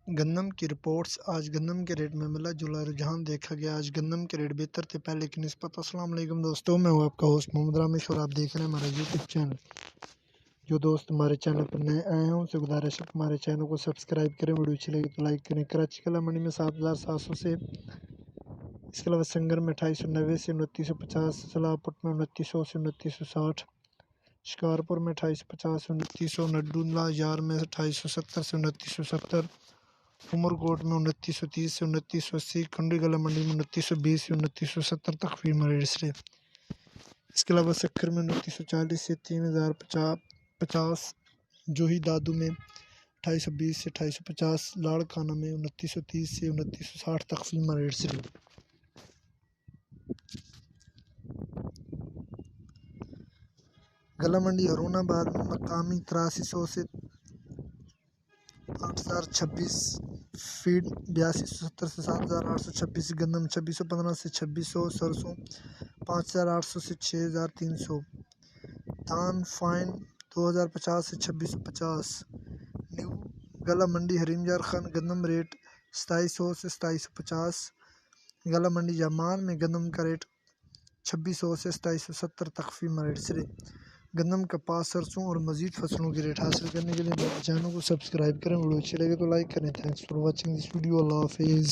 گندم کی رپورٹس۔ آج گندم کے ریٹ میں ملا جلا رجحان دیکھا گیا۔ آج گندم کے ریٹ بہتر تھے پہلے کی نسبت۔ السلام علیکم دوستوں، میں ہوں آپ کا ہوسٹ محمد رامش اور آپ دیکھ رہے ہیں ہمارا یوٹیوب چینل۔ جو دوست ہمارے چینل پر نئے آئے ہیں ان سے گزارش ہے کہ ہمارے چینل کو سبسکرائب کریں، ویڈیو اچھی لگے تو لائک کریں۔ کراچی کلا منڈی میں 7,700 سے، اس کے علاوہ سنگر میں 2890 سے 2950، سلاح پٹ میں 2900 سے 2960، شکارپور میں 2850 سے 2900، نڈونلا یار میں 2870 سے 2970، عمر کوٹ میں 2930 سے 2980، کنڈی گلا منڈی میں 2920 سے 2970 تک فی ریٹس رہے۔ اس کے علاوہ سکھر میں 2940 سے 3050، جوہی دادو میں 2820 سے 2850، لاڑ کھانا میں 2930 سے 2960 تک فی ریٹس رہے۔ گلا منڈی ہرون آباد میں مقامی 8300 سے 8026، فیڈ 8270 سے 7826، گندم 2615 سے 2600، سرسوں 5800 سے 6300، دھان فائن 2050 سے 2650۔ نیو گلا منڈی حریم یار خان گندم ریٹ 2700 سے 2750۔ گلا منڈی جامان میں گندم کا ریٹ 2600 سے 2770 تک فی ریٹس رہے۔ گندم، کپاس، سرسوں اور مزید فصلوں کے ریٹ حاصل کرنے کے لیے میرے چینل کو سبسکرائب کریں، ویڈیو اچھی لگے تو لائک کریں۔ Thanks for watching this video. اللہ حافظ۔